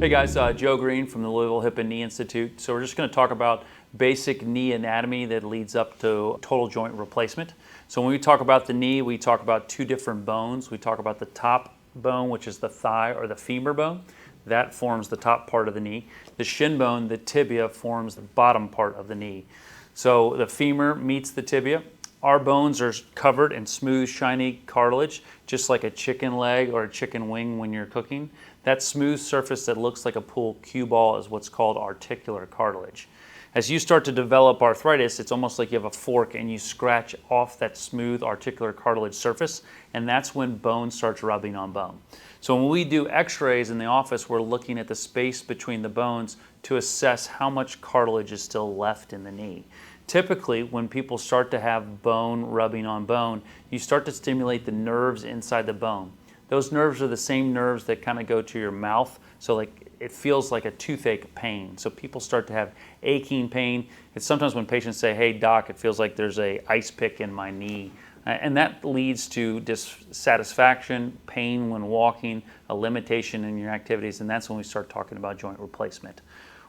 Hey guys, Joe Greene from the Louisville Hip Knee Institute. So we're just going to talk about basic knee anatomy that leads up to total joint replacement. So when we talk about the knee, we talk about two different bones. We talk about the top bone, which is the thigh or the femur bone. That forms the top part of the knee. The shin bone, the tibia, forms the bottom part of the knee. So the femur meets the tibia. Our bones are covered in smooth, shiny cartilage, just like a chicken leg or a chicken wing when you're cooking. That smooth surface that looks like a pool cue ball is what's called articular cartilage. As you start to develop arthritis, it's almost like you have a fork and you scratch off that smooth articular cartilage surface, and that's when bone starts rubbing on bone. So when we do x-rays in the office, we're looking at the space between the bones to assess how much cartilage is still left in the knee. Typically, when people start to have bone rubbing on bone, you start to stimulate the nerves inside the bone. Those nerves are the same nerves that kind of go to your mouth, so like it feels like a toothache pain. So people start to have aching pain. It's sometimes when patients say, "Hey doc, it feels like there's a ice pick in my knee." And that leads to dissatisfaction, pain when walking, a limitation in your activities, and that's when we start talking about joint replacement.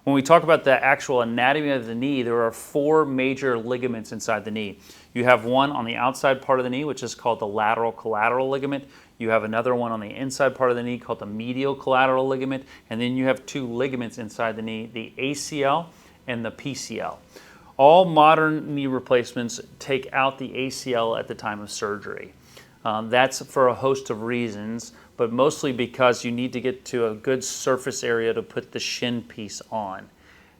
When we talk about the actual anatomy of the knee, there are four major ligaments inside the knee. You have one on the outside part of the knee, which is called the lateral collateral ligament. You have another one on the inside part of the knee called the medial collateral ligament. And then you have two ligaments inside the knee, the ACL and the PCL. All modern knee replacements take out the ACL at the time of surgery. That's for a host of reasons, but mostly because you need to get to a good surface area to put the shin piece on.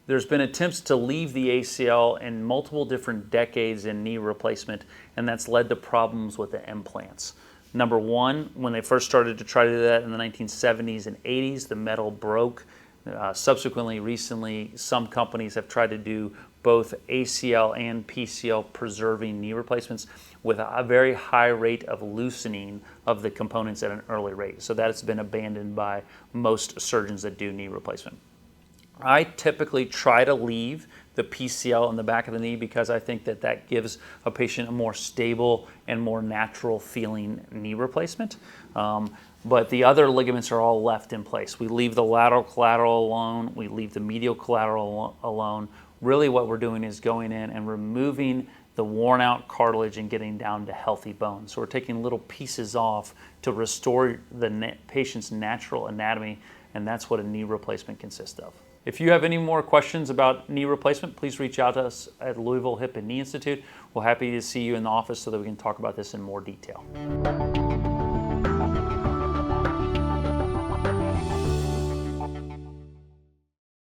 There's been attempts to leave the ACL in multiple different decades in knee replacement, and that's led to problems with the implants. Number one, when they first started to try to do that in the 1970s and 80s, the metal broke. Subsequently, recently, some companies have tried to do both ACL and PCL preserving knee replacements with a very high rate of loosening of the components at an early rate. So that has been abandoned by most surgeons that do knee replacement. I typically try to leave the PCL in the back of the knee because I think that that gives a patient a more stable and more natural feeling knee replacement. But the other ligaments are all left in place. We leave the lateral collateral alone, we leave the medial collateral alone. Really what we're doing is going in and removing the worn out cartilage and getting down to healthy bones. So we're taking little pieces off to restore the patient's natural anatomy, and that's what a knee replacement consists of. If you have any more questions about knee replacement, please reach out to us at Louisville Hip Knee Institute. We're happy to see you in the office so that we can talk about this in more detail.